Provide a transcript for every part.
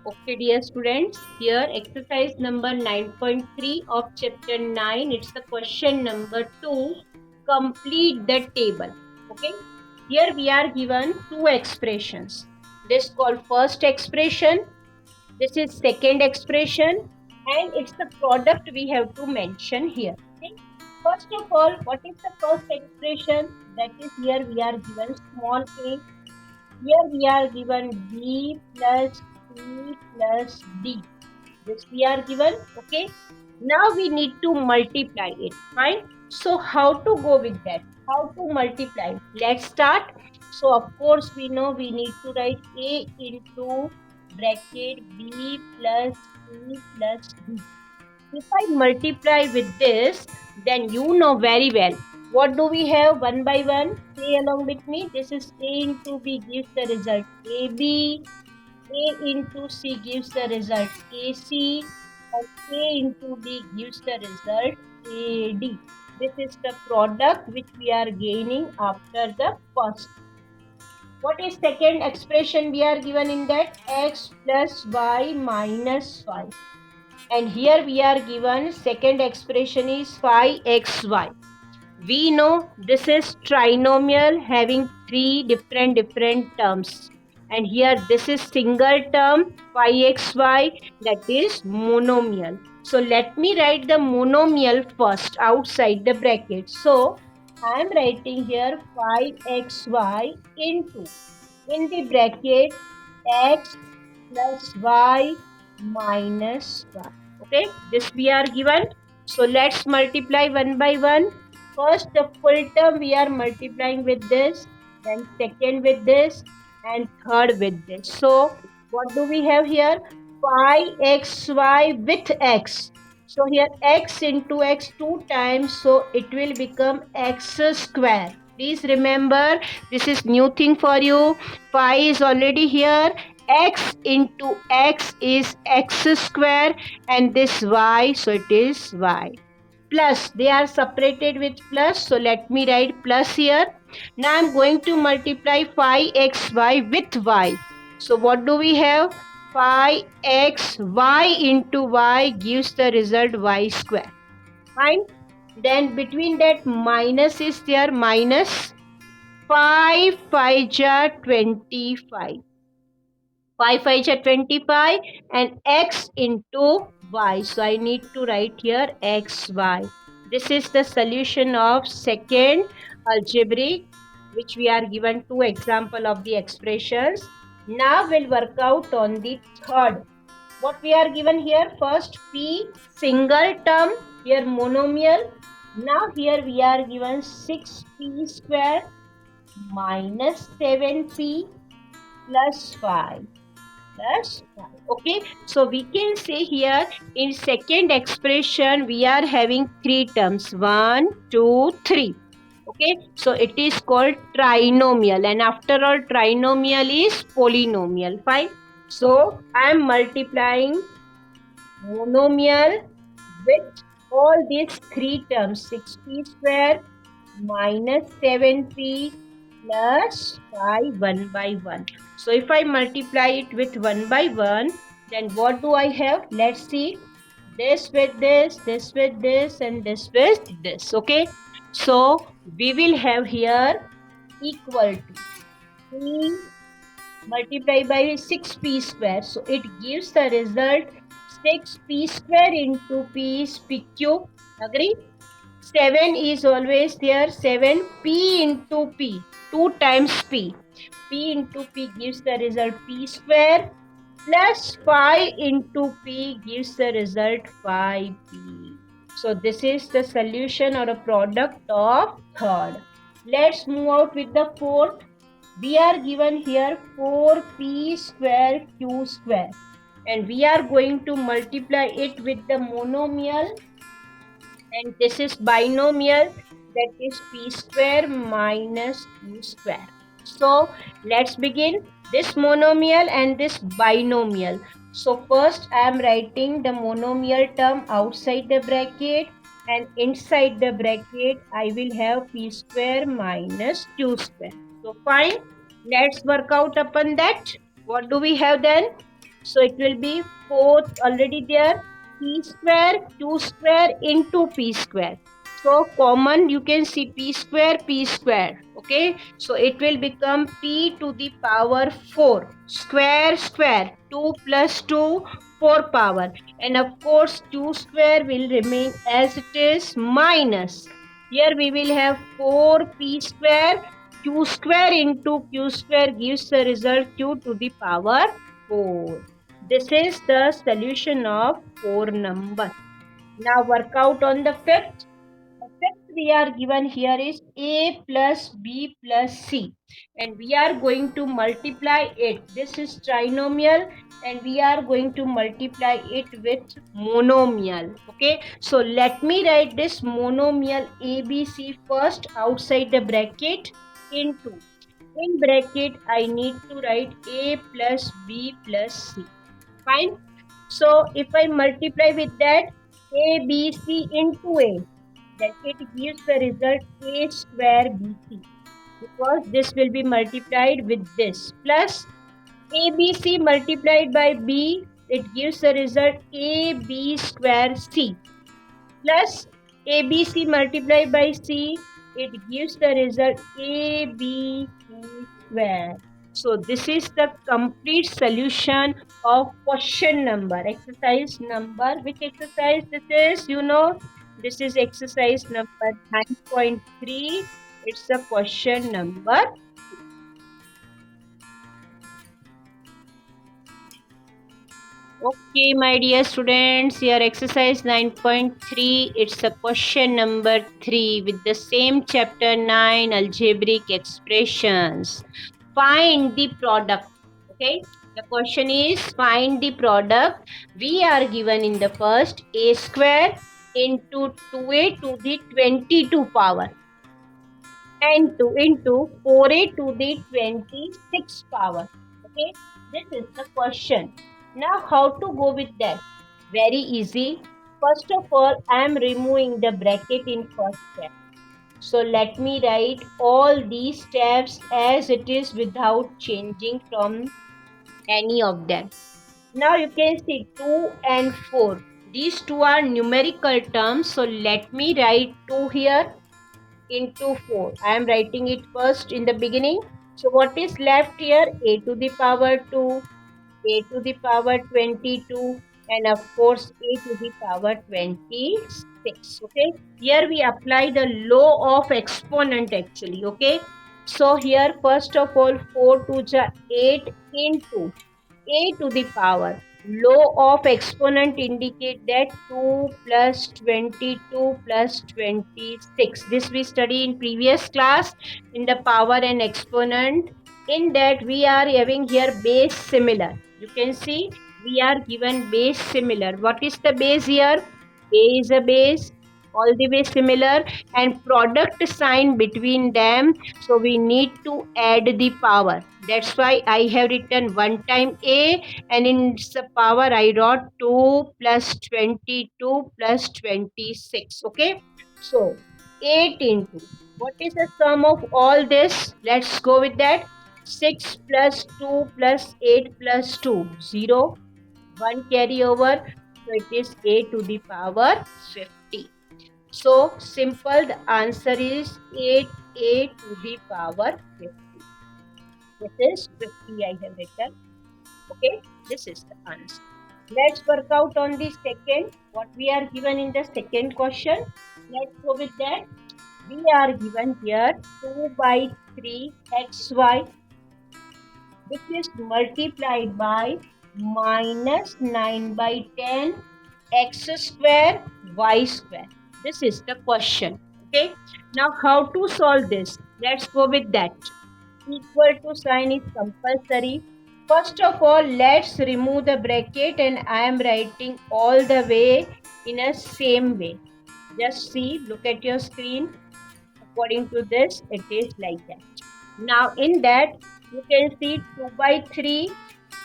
Okay, dear students, here exercise number 9.3 of chapter 9. It's the question number 2. Complete the table. Okay, here we are given two expressions. This called first expression. This is second expression, and it's the product we have to mention here. Okay. First of all, what is the first expression? That is here we are given small a. Here we are given b plus c plus d. This we are given. Okay. Now we need to multiply it. Fine. So how to go with that? How to multiply? Let's start. So of course we know we need to write a into bracket b plus c plus d. If I multiply with this, then you know very well. What do we have one by one? Say along with me. This is A into B gives the result AB. A into C gives the result AC. And A into D gives the result AD. This is the product which we are gaining after the first. What is second expression we are given in that? X plus Y minus 5. And here we are given second expression is 5xy. We know this is trinomial having three different terms. And here this is single term 5xy, that is monomial. So let me write the monomial first outside the bracket. So I am writing here 5xy into in the bracket x plus y minus 1. Okay, this we are given. So let's multiply one by one. First, the full term we are multiplying with this, then second with this, and third with this. So what do we have here? 5xy with x. So here x into x two times, so it will become x square. Please remember, this is new thing for you. 5 is already here. X into x is x square, and this y, so it is y. Plus, they are separated with plus, so let me write plus here. Now I am going to multiply 5xy with y. So what do we have? 5xy into y gives the result y square. Fine. Then between that minus is there, minus 5 5 ja 25. 5 5 ja 25 and x into y. So I need to write here xy. This is the solution of second algebraic, which we are given two example of the expressions. Now we'll work out on the third. What we are given here? First p single term, here monomial. Now here we are given 6p square minus 7p plus 5 plus 5. Okay, so we can say here in second expression we are having three terms, 1 2 3. Okay, so it is called trinomial, and after all trinomial is polynomial. Fine. So I am multiplying monomial with all these three terms, 6p square minus 7p plus 5 1 by 1. So if I multiply it with 1 by 1, then what do I have? Let's see. This with this, this with this, and this with this. Okay. So we will have here equal to 3 multiplied by 6p square. So it gives the result 6p square into p is p cube. Agree? 7 is always there. 7 p into p. 2 times p. P into p gives the result p square plus 5 into p gives the result 5p. So this is the solution or a product of third. Let's move out with the fourth. We are given here 4p square q square, and we are going to multiply it with the monomial, and this is binomial, that is p square minus q square. So let's begin this monomial and this binomial. So first I am writing the monomial term outside the bracket, and inside the bracket I will have p square minus q square. So fine, let's work out upon that. What do we have then? So it will be 4 already there. P square, Q square into P square. So common you can see P square. Okay. So it will become P to the power 4. Square. 2 plus 2, 4 power. And of course Q square will remain as it is minus. Here we will have 4P square. Q square into Q square gives the result Q to the power 4. This is the solution of 4 numbers. Now work out on the fifth. The fifth we are given here is A plus B plus C, and we are going to multiply it. This is trinomial and we are going to multiply it with monomial. Okay, so let me write this monomial ABC first outside the bracket into. In bracket I need to write A plus B plus C. Fine. So if I multiply with that A, B, C into A, then it gives the result A square BC, because this will be multiplied with this, plus ABC multiplied by B, it gives the result AB square C, plus ABC multiplied by C, it gives the result ABC square. So this is the complete solution of question number, exercise number. Which exercise this is? You know, this is exercise number 9.3. It's the question number. Okay, my dear students, here exercise 9.3. It's a question number 3 with the same chapter 9, algebraic expressions. Find the product. Okay, the question is find the product. We are given in the first a square into 2a to the 22 power and 2 into 4a to the 26 power. Okay, this is the question. Now how to go with that? Very easy. First of all, I am removing the bracket in first step. So let me write all these steps as it is without changing from any of them. Now you can see 2 and 4. These two are numerical terms. So let me write 2 here into 4. I am writing it first in the beginning. So what is left here? A to the power 2, a to the power 22, and of course a to the power 26. Okay, here we apply the law of exponent actually. Okay, so here first of all 4 to the 8 into a to the power. Law of exponent indicate that 2 plus 22 plus 26. This we study in previous class in the power and exponent. In that we are having here base similar. You can see we are given base similar. What is the base here? A is a base, all the way similar, and product sign between them. So we need to add the power. That's why I have written one time A, and in its power I wrote 2 plus 22 plus 26. Okay. So 8 into. What is the sum of all this? Let's go with that. 6 plus 2 plus 8 plus 2. 0. 1 carry over. So it is A to the power 50. So simple, the answer is 8a to the power 50. This is 50 I have written. Okay, this is the answer. Let's work out on the second. What we are given in the second question. Let's go with that. We are given here 2 by 3 xy, which is multiplied by minus 9 by 10 x square y square. This is the question. Okay. Now how to solve this? Let's go with that. Equal to sign is compulsory. First of all, let's remove the bracket, and I am writing all the way in a same way. Just see, look at your screen. According to this, it is like that. Now in that, you can see 2 by 3,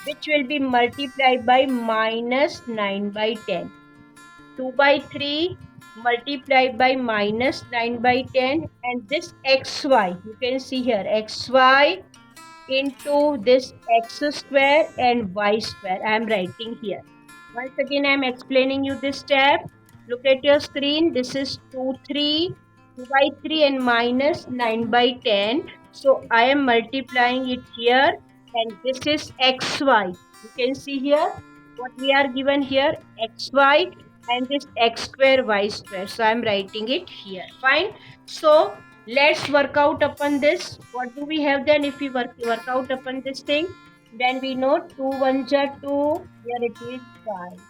which will be multiplied by minus 9 by 10. 2 by 3 multiplied by minus 9 by 10, and this xy, you can see here xy into this x square and y square. I am writing here. Once again, I am explaining you this step. Look at your screen. This is 2, 3, 2 by 3 and minus 9 by 10. So I am multiplying it here and this is xy. You can see here what we are given here, xy and this x square y square. So I am writing it here. Fine. So let's work out upon this. What do we have then if we work out upon this thing? Then we know 2 1s are 2, here it is 5.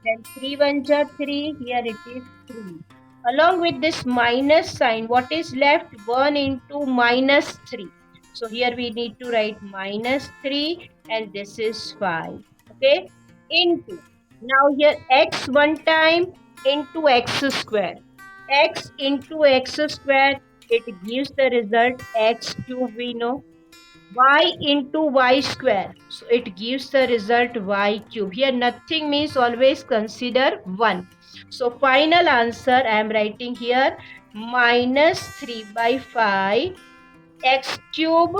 Then 3 1s are 3, here it is 3. Along with this minus sign, what is left? 1 into minus 3. So here we need to write minus 3 and this is 5. Okay? Into. Now here x one time into x square. X into x square, it gives the result x cube we know. Y into y square, so it gives the result y cube. Here nothing means always consider 1. So final answer I am writing here minus 3 by 5 x cube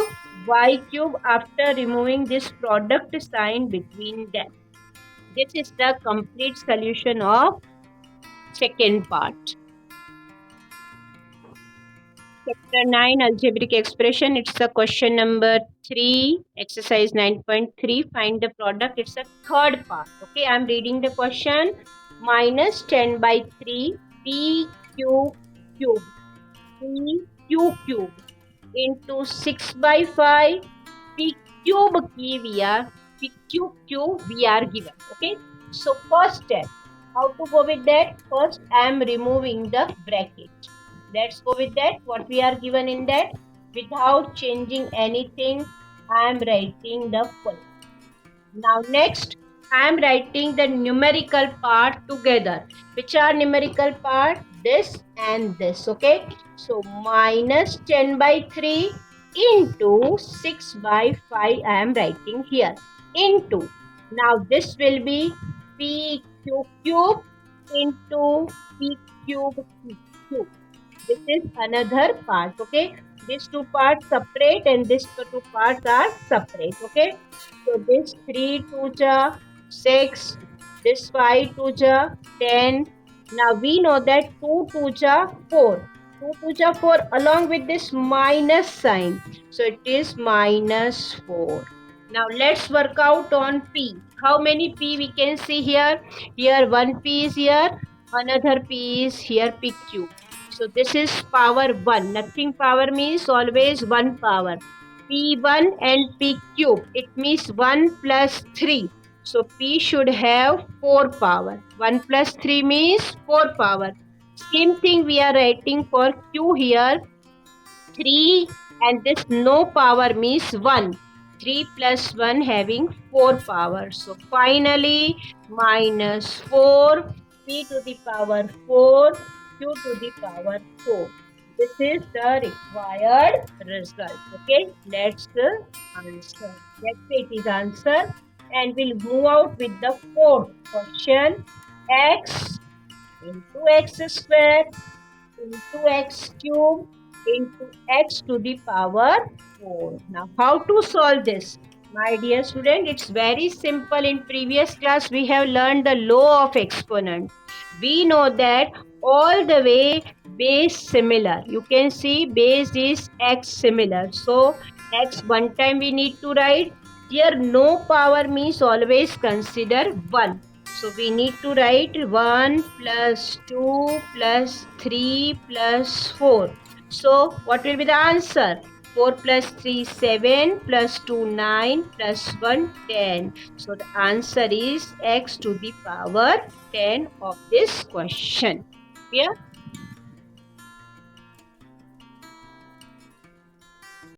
y cube after removing this product sign between them. This is the complete solution of second part. Chapter 9 algebraic expression. It's the question number 3, exercise 9.3. Find the product. It's a third part. Okay, I'm reading the question. Minus 10 by 3 p q cube p q cube into 6 by 5 p cube ki we are p q we are given. Okay, so first step, how to go with that? First I am removing the bracket. Let's go with that. What we are given in that? Without changing anything, I am writing the full. Now next, I am writing the numerical part together. Which are numerical part? This and this. Okay. So minus 10 by 3 into 6 by 5 I am writing here. Into. Now this will be p cube into p cube. This is another part. Okay, these two parts separate and these two parts are separate. Okay, so this 3 2 ja 6, this 5 2 ja 10. Now we know that 2 2 ja 4, 2 2 ja 4 along with this minus sign, so it is minus 4. Now let's work out on p. How many p we can see here? Here one p is here, another p is here, p cube. So this is power 1. Nothing power means always 1 power. P1 and P cube. It means 1 plus 3. So P should have 4 power. 1 plus 3 means 4 power. Same thing we are writing for Q here. 3 and this no power means 1. 3 plus 1 having 4 power. So finally minus 4 P to the power 4. Q to the power 4. This is the required result. Okay, let's answer. Let's say it is answer and we'll move out with the fourth question. X into x square into x cube into x to the power 4. Now how to solve this? My dear student, it's very simple. In previous class we have learned the law of exponent. We know that all the way base similar. You can see base is x similar. So x one time we need to write. Here no power means always consider 1. So we need to write 1 plus 2 plus 3 plus 4. So what will be the answer? 4 plus 3 7 plus 2 9 plus 1 10. So the answer is x to the power 10 of this question. Yeah.